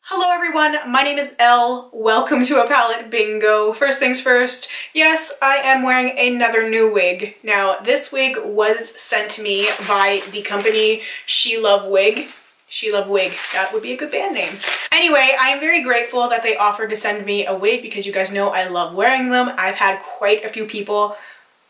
Hello everyone, my name is Elle. Welcome to a palette bingo. First things first, yes, I am wearing another new wig. Now, this wig was sent to me by the company SheLoveWig. SheLoveWig, that would be a good band name. Anyway, I am very grateful that they offered to send me a wig because you guys know I love wearing them. I've had quite a few people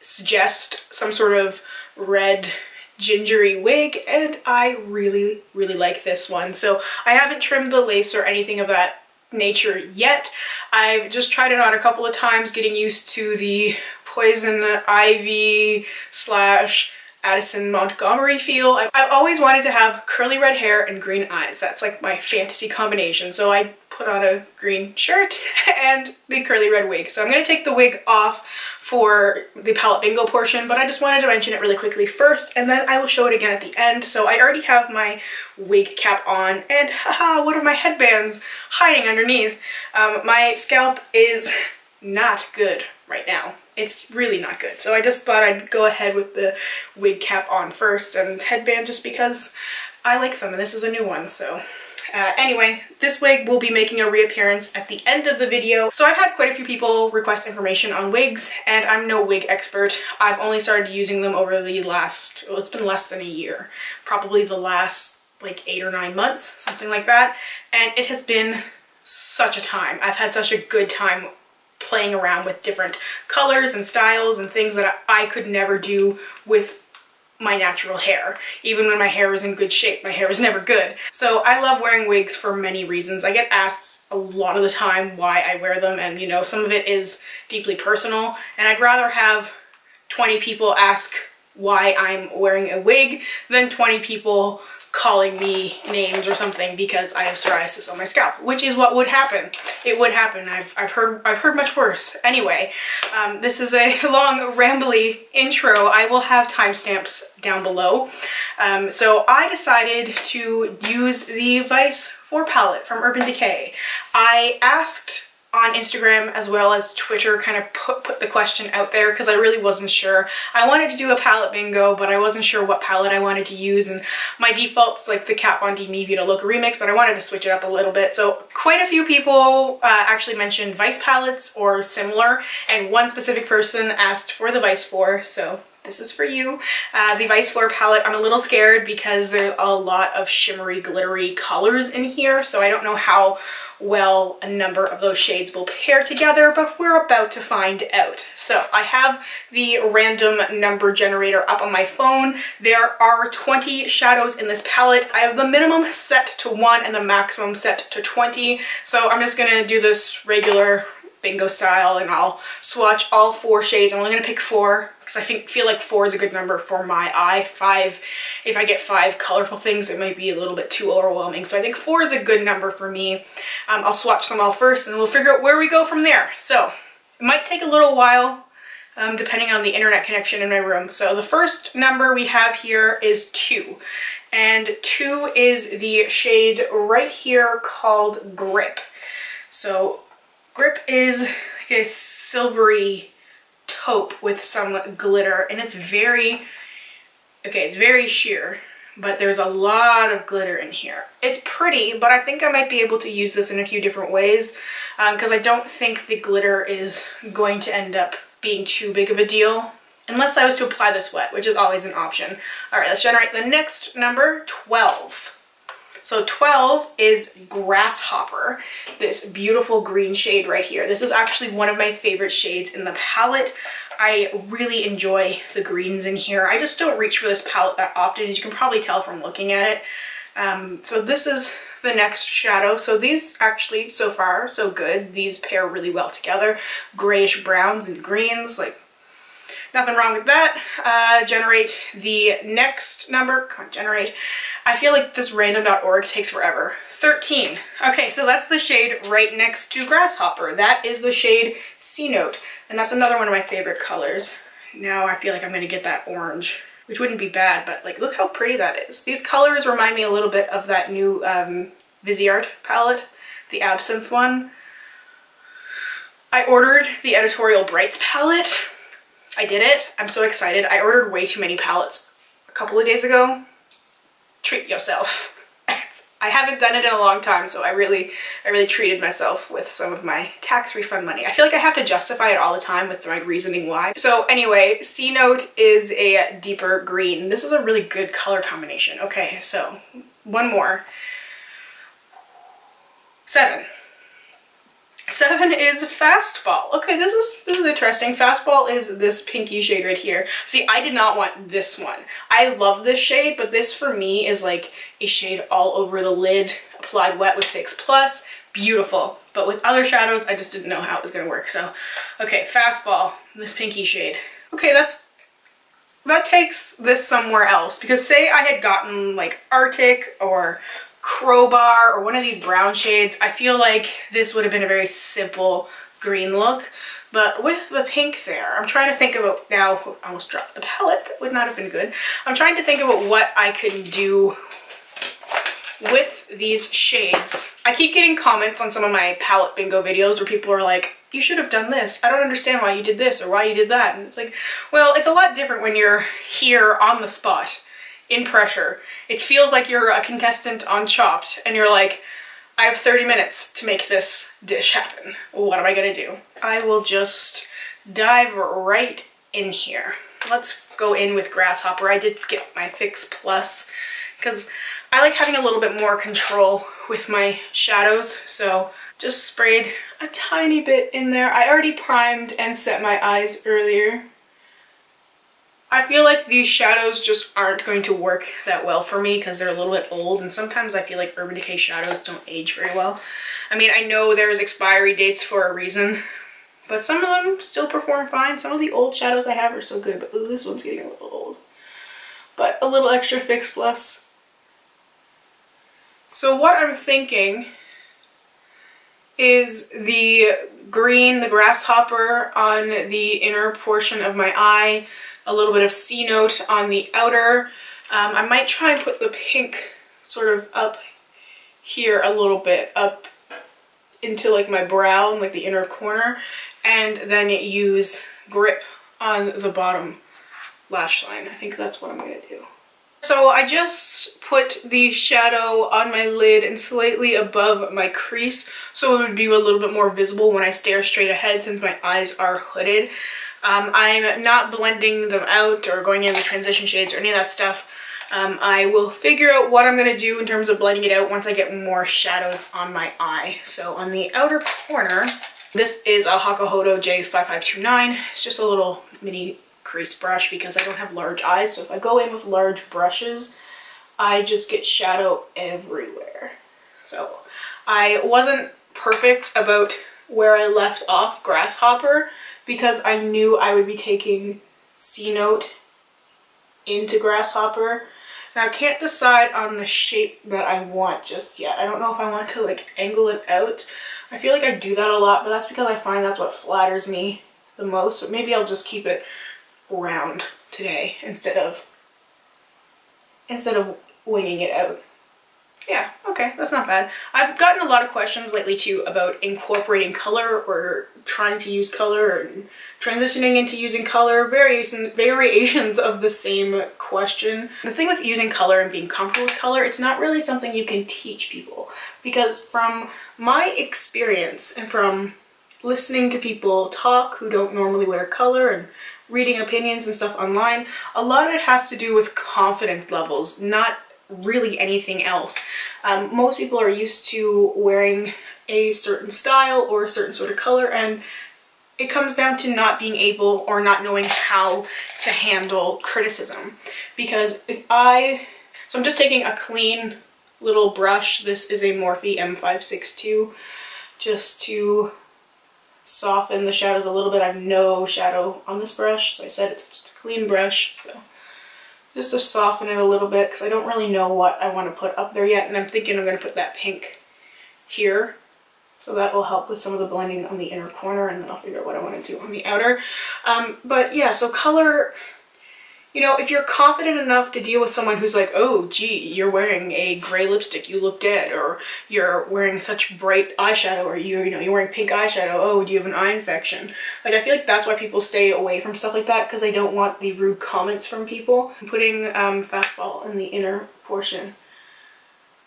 suggest some sort of red gingery wig and I really like this one. So I haven't trimmed the lace or anything of that nature yet. I've just tried it on a couple of times, getting used to the Poison Ivy / Addison Montgomery feel. I've always wanted to have curly red hair and green eyes. That's like my fantasy combination. So I put on a green shirt and the curly red wig. So I'm going to take the wig off for the palette bingo portion, but I just wanted to mention it really quickly first and then I will show it again at the end. So I already have my wig cap on and haha, one of my headbands hiding underneath. My scalp is not good right now. It's really not good. So I just thought I'd go ahead with the wig cap on first and headband just because I like them and this is a new one. So anyway, this wig will be making a reappearance at the end of the video. So I've had quite a few people request information on wigs and I'm no wig expert. I've only started using them over the last, well, it's been less than a year. Probably the last like 8 or 9 months, something like that. And it has been such a time. I've had such a good time playing around with different colors and styles and things that I could never do with my natural hair. Even when my hair was in good shape, my hair was never good. So I love wearing wigs for many reasons. I get asked a lot of the time why I wear them, and you know, some of it is deeply personal, and I'd rather have 20 people ask why I'm wearing a wig than 20 people calling me names or something because I have psoriasis on my scalp, which is what would happen. It would happen. I've heard much worse. Anyway, this is a long rambly intro. I will have timestamps down below. So I decided to use the Vice 4 palette from Urban Decay. I asked on Instagram as well as Twitter, kind of put the question out there because I really wasn't sure. I wanted to do a palette bingo, but I wasn't sure what palette I wanted to use, and my default's like the Kat Von D Me Vita Loca remix, but I wanted to switch it up a little bit. So quite a few people actually mentioned Vice palettes or similar, and one specific person asked for the Vice 4, so this is for you. The Vice 4 palette, I'm a little scared because there's a lot of shimmery, glittery colors in here, so I don't know how well a number of those shades will pair together, but we're about to find out. So I have the random number generator up on my phone. There are 20 shadows in this palette. I have the minimum set to 1 and the maximum set to 20, so I'm just gonna do this regular bingo style and I'll swatch all 4 shades. I'm only gonna pick 4 because I feel like 4 is a good number for my eye. 5, if I get 5 colorful things, it might be a little bit too overwhelming. So I think 4 is a good number for me. I'll swatch them all first and then we'll figure out where we go from there. So it might take a little while depending on the internet connection in my room. So the first number we have here is 2. And 2 is the shade right here called Grip. So Grip is like a silvery taupe with some glitter, and it's very sheer, but there's a lot of glitter in here. It's pretty, but I think I might be able to use this in a few different ways because I don't think the glitter is going to end up being too big of a deal unless I was to apply this wet, which is always an option. All right, let's generate the next number, 12. So 12 is Grasshopper, this beautiful green shade right here. This is actually one of my favorite shades in the palette. I really enjoy the greens in here. I just don't reach for this palette that often, as you can probably tell from looking at it. So this is the next shadow. So these actually, so far, so good. These pair really well together. Grayish browns and greens, like nothing wrong with that. Generate the next number. Come on, generate. I feel like this random.org takes forever. 13. Okay, so that's the shade right next to Grasshopper. That is the shade C Note, and that's another one of my favorite colors. Now I feel like I'm gonna get that orange, which wouldn't be bad, but like, look how pretty that is. These colors remind me a little bit of that new Viseart palette, the Absinthe one. I ordered the Editorial Brights palette. I did it. I'm so excited. I ordered way too many palettes a couple of days ago. Treat yourself. I haven't done it in a long time, so I really treated myself with some of my tax refund money. I feel like I have to justify it all the time with my reasoning why. So anyway, C Note is a deeper green. This is a really good color combination. Okay, so one more. 7. 7 is Fastball. Okay, this is interesting. Fastball is this pinky shade right here. See, I did not want this one. I love this shade, but this for me is like a shade all over the lid, applied wet with Fix Plus. Beautiful. But with other shadows, I just didn't know how it was gonna work. So, okay, Fastball, this pinky shade. Okay, that takes this somewhere else, because say I had gotten like Arctic or Crowbar or one of these brown shades, I feel like this would have been a very simple green look. But with the pink there, I'm trying to think about, now I almost dropped the palette, that would not have been good. I'm trying to think about what I can do with these shades. I keep getting comments on some of my palette bingo videos where people are like, you should have done this. I don't understand why you did this or why you did that. And it's like, well, it's a lot different when you're here on the spot, in pressure. It feels like you're a contestant on Chopped and you're like, I have 30 minutes to make this dish happen. What am I gonna do? I will just dive right in here. Let's go in with Grasshopper. I did get my Fix Plus because I like having a little bit more control with my shadows, so just sprayed a tiny bit in there. I already primed and set my eyes earlier. I feel like these shadows just aren't going to work that well for me because they're a little bit old, and sometimes I feel like Urban Decay shadows don't age very well. I mean, I know there's expiry dates for a reason, but some of them still perform fine. Some of the old shadows I have are so good, but ooh, this one's getting a little old. But a little extra Fix Plus. So what I'm thinking is the green, the Grasshopper on the inner portion of my eye, a little bit of C Note on the outer. I might try and put the pink sort of up here a little bit, up into like my brow and like the inner corner, and then use Grip on the bottom lash line. I think that's what I'm gonna do. So I just put the shadow on my lid and slightly above my crease so it would be a little bit more visible when I stare straight ahead since my eyes are hooded. I'm not blending them out or going in the transition shades or any of that stuff. I will figure out what I'm going to do in terms of blending it out once I get more shadows on my eye. So on the outer corner, this is a Hakuhodo J5529. It's just a little mini crease brush because I don't have large eyes. So if I go in with large brushes, I just get shadow everywhere. So I wasn't perfect about where I left off Grasshopper because I knew I would be taking C Note into Grasshopper. Now I can't decide on the shape that I want just yet. I don't know if I want to like angle it out. I feel like I do that a lot, but that's because I find that's what flatters me the most. But maybe I'll just keep it round today instead of winging it out. Yeah, okay, that's not bad. I've gotten a lot of questions lately too about incorporating color or trying to use color or transitioning into using color, variations of the same question. The thing with using color and being comfortable with color, it's not really something you can teach people, because from my experience and from listening to people talk who don't normally wear color and reading opinions and stuff online, a lot of it has to do with confidence levels, not really anything else. Most people are used to wearing a certain style or a certain sort of color, and it comes down to not being able or not knowing how to handle criticism. Because so I'm just taking a clean little brush. This is a Morphe M562 just to soften the shadows a little bit. I have no shadow on this brush, so I said it's just a clean brush, so just to soften it a little bit because I don't really know what I want to put up there yet, and I'm thinking I'm going to put that pink here, so that will help with some of the blending on the inner corner, and then I'll figure out what I want to do on the outer. But yeah, so color, you know, if you're confident enough to deal with someone who's like, oh gee, you're wearing a gray lipstick, you look dead, or you're wearing such bright eyeshadow, or you're wearing pink eyeshadow, oh, do you have an eye infection? Like, I feel like that's why people stay away from stuff like that, because they don't want the rude comments from people. I'm putting Fastball in the inner portion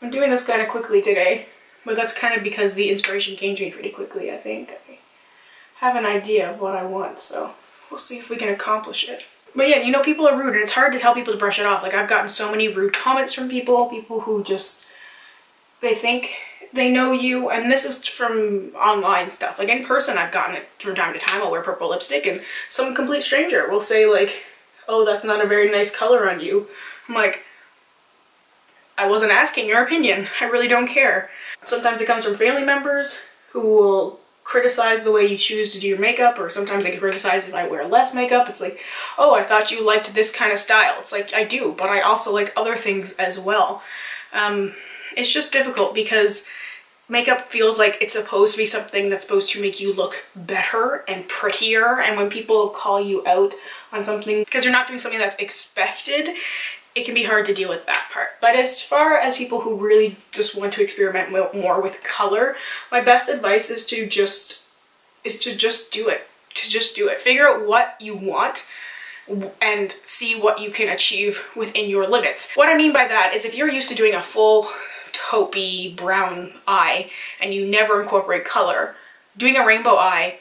I'm doing this kind of quickly today, but that's kind of because the inspiration came to me pretty quickly, I think. I have an idea of what I want, so we'll see if we can accomplish it. But yeah, you know, people are rude, and it's hard to tell people to brush it off. Like, I've gotten so many rude comments from people who just, they think they know you, and this is from online stuff. Like, in person, I've gotten it from time to time. I'll wear purple lipstick, and some complete stranger will say, like, oh, that's not a very nice color on you. I'm like, I wasn't asking your opinion. I really don't care. Sometimes it comes from family members who will criticize the way you choose to do your makeup, or sometimes they can criticize if I wear less makeup. It's like, oh, I thought you liked this kind of style. It's like, I do, but I also like other things as well. It's just difficult because makeup feels like it's supposed to be something that's supposed to make you look better and prettier, and when people call you out on something because you're not doing something that's expected, it can be hard to deal with that part. But as far as people who really just want to experiment more with color, my best advice is to just do it. Figure out what you want and see what you can achieve within your limits. What I mean by that is if you're used to doing a full taupey brown eye and you never incorporate color, doing a rainbow eye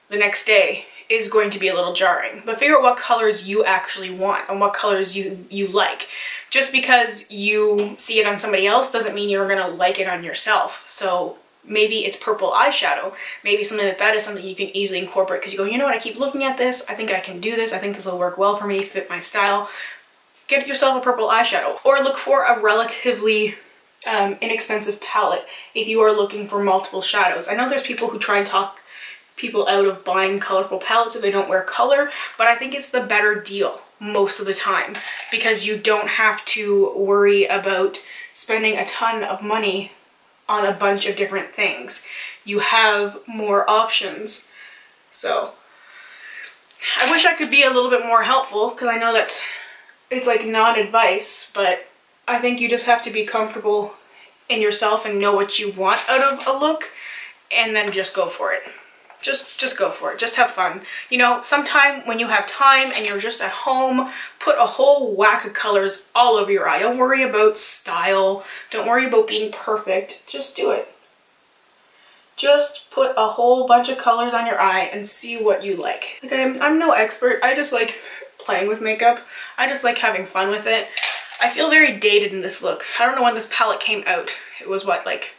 the next day is going to be a little jarring. But figure out what colors you actually want and what colors you like. Just because you see it on somebody else doesn't mean you're gonna like it on yourself. So maybe it's purple eyeshadow. Maybe something like that is something you can easily incorporate because you go, you know what, I keep looking at this, I think I can do this, I think this will work well for me, fit my style. Get yourself a purple eyeshadow, or look for a relatively inexpensive palette if you are looking for multiple shadows. I know there's people who try and talk people out of buying colorful palettes if they don't wear color, but I think it's the better deal most of the time because you don't have to worry about spending a ton of money on a bunch of different things. You have more options. So I wish I could be a little bit more helpful because I know it's like non-advice, but I think you just have to be comfortable in yourself and know what you want out of a look and then just go for it. Just go for it. Just have fun. You know, sometime when you have time and you're just at home, put a whole whack of colors all over your eye. Don't worry about style. Don't worry about being perfect. Just do it. Just put a whole bunch of colors on your eye and see what you like. Like I'm no expert. I just like playing with makeup. I just like having fun with it. I feel very dated in this look. I don't know when this palette came out. It was what, like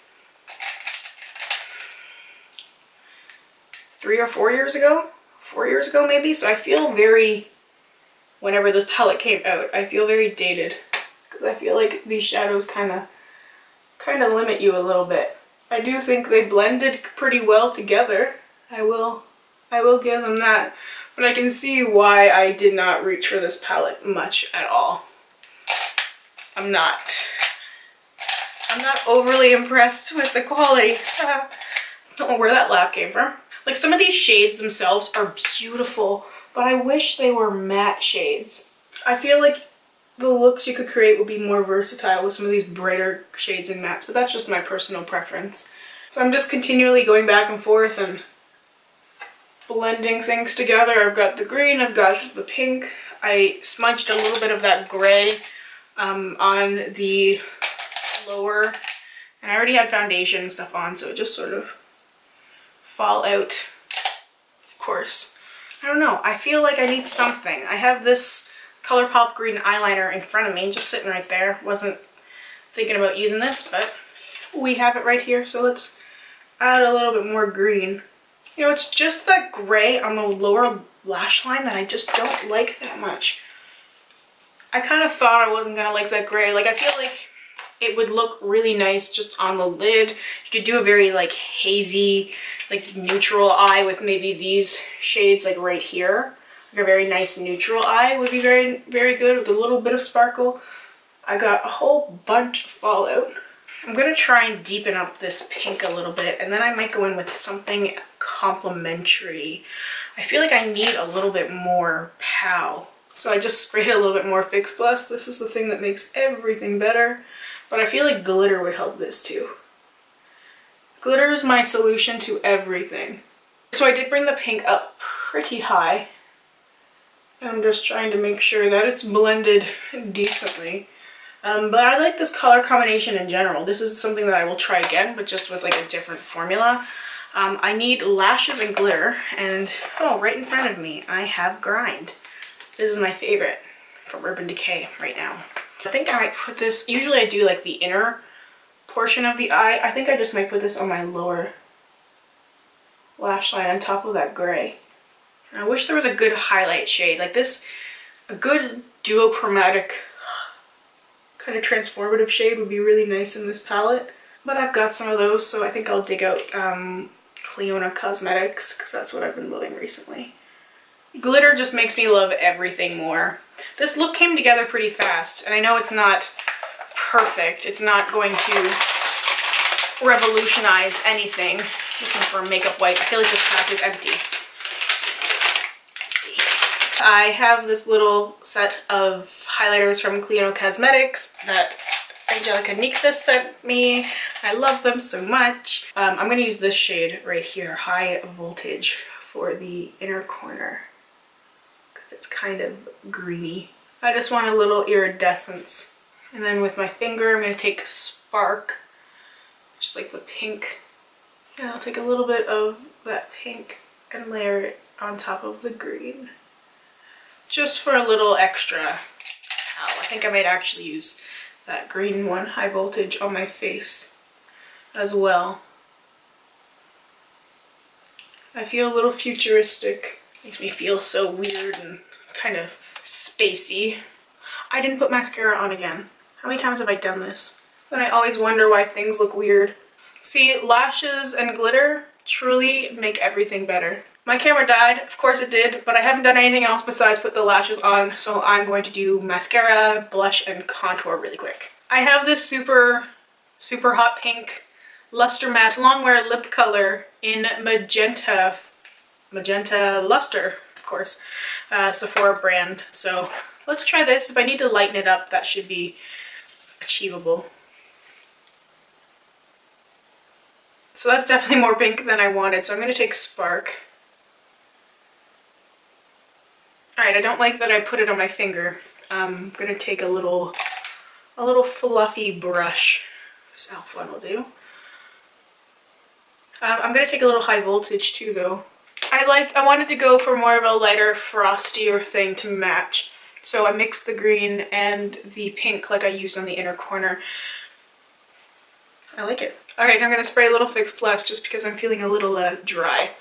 3 or 4 years ago? 4 years ago maybe? So I feel very, whenever this palette came out, I feel very dated. Because I feel like these shadows kind of limit you a little bit. I do think they blended pretty well together. I will give them that. But I can see why I did not reach for this palette much at all. I'm not overly impressed with the quality. Don't know where that laugh came from. Like, some of these shades themselves are beautiful, but I wish they were matte shades. I feel like the looks you could create would be more versatile with some of these brighter shades and mattes, but that's just my personal preference. So I'm just continually going back and forth and blending things together. I've got the green, I've got the pink. I smudged a little bit of that gray on the lower, and I already had foundation and stuff on, so it just sort of fall out, of course. I don't know, I feel like I need something. I have this ColourPop green eyeliner in front of me, just sitting right there. Wasn't thinking about using this, but we have it right here, so let's add a little bit more green. You know, it's just that gray on the lower lash line that I just don't like that much. I kind of thought I wasn't gonna like that gray. Like, I feel like it would look really nice just on the lid. You could do a very like hazy, like neutral eye with maybe these shades like right here. Like a very nice neutral eye would be very, very good with a little bit of sparkle. I got a whole bunch of fallout. I'm gonna try and deepen up this pink a little bit, and then I might go in with something complementary. I feel like I need a little bit more pow. So I just sprayed a little bit more Fix Plus. This is the thing that makes everything better. But I feel like glitter would help this too. Glitter is my solution to everything. So I did bring the pink up pretty high. I'm just trying to make sure that it's blended decently. But I like this color combination in general. This is something that I will try again, but just with like a different formula. I need lashes and glitter, and oh, right in front of me, I have Grind. This is my favorite from Urban Decay right now. I think I might put this, usually I do like the inner portion of the eye. I think I just might put this on my lower lash line on top of that gray. And I wish there was a good highlight shade like this. A good duochromatic kind of transformative shade would be really nice in this palette. But I've got some of those, so I think I'll dig out Clionadh Cosmetics, because that's what I've been loving recently. Glitter just makes me love everything more. This look came together pretty fast, and I know it's not perfect. It's not going to revolutionize anything. Looking for a makeup wipe. I feel like this pack is empty. I have this little set of highlighters from Clionadh Cosmetics that Angelica Nikta sent me. I love them so much. I'm going to use this shade right here, High Voltage, for the inner corner because it's kind of greeny. I just want a little iridescence. And then with my finger, I'm going to take Spark, just like the pink. And I'll take a little bit of that pink and layer it on top of the green. Just for a little extra. Oh, I think I might actually use that green one, High Voltage, on my face as well. I feel a little futuristic. Makes me feel so weird and kind of spacey. I didn't put mascara on again. How many times have I done this? And I always wonder why things look weird. See, lashes and glitter truly make everything better. My camera died, of course it did, but I haven't done anything else besides put the lashes on, so I'm going to do mascara, blush, and contour really quick. I have this super hot pink Luster Matte Longwear lip color in Magenta Luster, of course, Sephora brand. So let's try this. If I need to lighten it up, that should be achievable. So that's definitely more pink than I wanted, so I'm going to take Spark. Alright, I don't like that I put it on my finger. I'm going to take a little fluffy brush. This e.l.f. one will do. I'm going to take a little High Voltage too though. I wanted to go for more of a lighter, frostier thing to match. So I mixed the green and the pink like I used on the inner corner. I like it. Alright, I'm going to spray a little Fix Plus just because I'm feeling a little dry.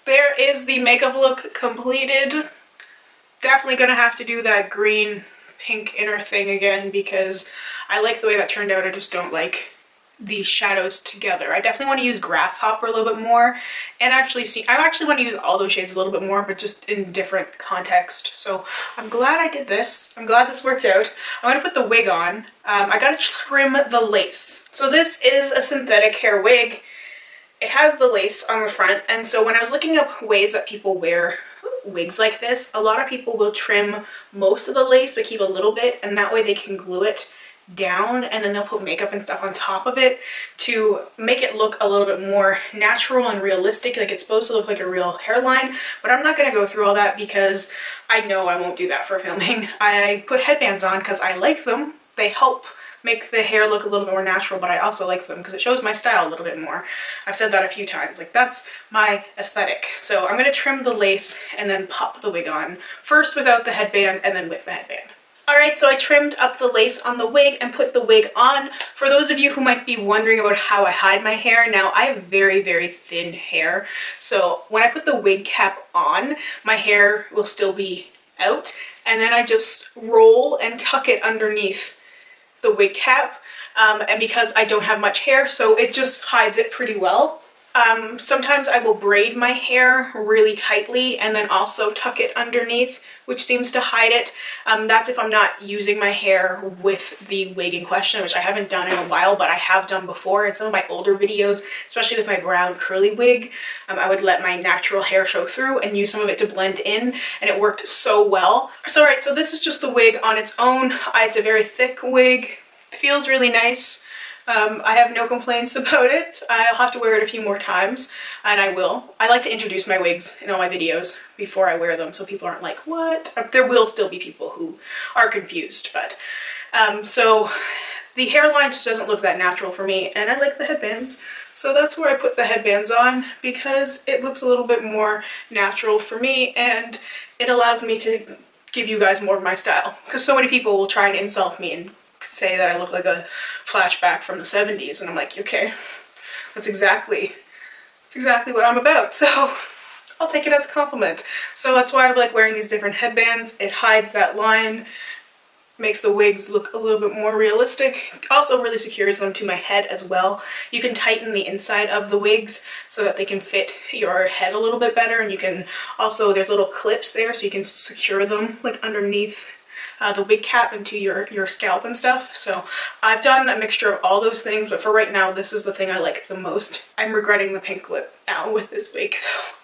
There is the makeup look completed. Definitely going to have to do that green pink inner thing again because I like the way that turned out. I just don't like the shadows together. I definitely want to use Grasshopper a little bit more, and I actually want to use all those shades a little bit more, but just in different context. So I'm glad I did this. I'm glad this worked out. I'm going to put the wig on. I gotta trim the lace. So this is a synthetic hair wig. It has the lace on the front, and so when I was looking up ways that people wear wigs like this, a lot of people will trim most of the lace but keep a little bit, and that way they can glue it down, and then they'll put makeup and stuff on top of it to make it look a little bit more natural and realistic, like it's supposed to look like a real hairline. But I'm not going to go through all that because I know I won't do that for filming. I put headbands on because I like them. They help make the hair look a little bit more natural, but I also like them because it shows my style a little bit more. I've said that a few times, like that's my aesthetic. So I'm going to trim the lace and then pop the wig on, first without the headband and then with the headband. Alright, so I trimmed up the lace on the wig and put the wig on. For those of you who might be wondering about how I hide my hair, now I have very, very thin hair. So when I put the wig cap on, my hair will still be out. And then I just roll and tuck it underneath the wig cap. And because I don't have much hair, so it just hides it pretty well. Sometimes I will braid my hair really tightly and then also tuck it underneath, which seems to hide it. That's if I'm not using my hair with the wig in question, which I haven't done in a while, but I have done before in some of my older videos, especially with my brown curly wig. I would let my natural hair show through and use some of it to blend in, and it worked so well. So alright, so this is just the wig on its own. It's a very thick wig. It feels really nice. I have no complaints about it. I'll have to wear it a few more times, and I will. I like to introduce my wigs in all my videos before I wear them so people aren't like, what? There will still be people who are confused, but So the hairline just doesn't look that natural for me, and I like the headbands. So that's where I put the headbands on, because it looks a little bit more natural for me, and it allows me to give you guys more of my style. Because so many people will try and insult me and say that I look like a flashback from the 70s, and I'm like, okay, that's exactly what I'm about. So I'll take it as a compliment. So that's why I like wearing these different headbands. It hides that line, makes the wigs look a little bit more realistic. Also really secures them to my head as well. You can tighten the inside of the wigs so that they can fit your head a little bit better, and you can also, there's little clips there so you can secure them like underneath the wig cap into your scalp and stuff. So I've done a mixture of all those things, but for right now this is the thing I like the most. I'm regretting the pink lip now with this wig though.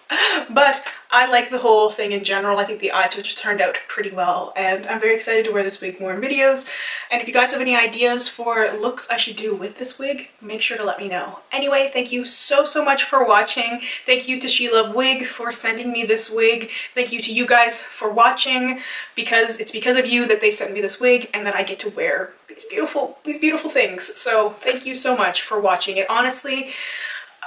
But I like the whole thing in general. I think the eye touch turned out pretty well, and I'm very excited to wear this wig more in videos. And if you guys have any ideas for looks I should do with this wig, make sure to let me know. Anyway, thank you so much for watching. Thank you to SheLoveWig for sending me this wig. Thank you to you guys for watching, because it's because of you that they sent me this wig and that I get to wear these beautiful things. So thank you so much for watching it. Honestly,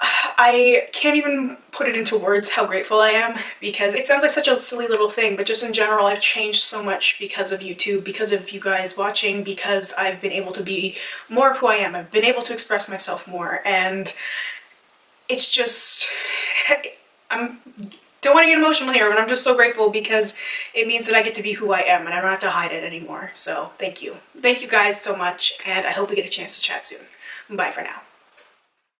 I can't even put it into words how grateful I am, because it sounds like such a silly little thing, but just in general I've changed so much because of YouTube, because of you guys watching, because I've been able to be more of who I am. I've been able to express myself more, and it's just, don't want to get emotional here, but I'm just so grateful because it means that I get to be who I am and I don't have to hide it anymore. So thank you. Thank you guys so much, and I hope we get a chance to chat soon. Bye for now.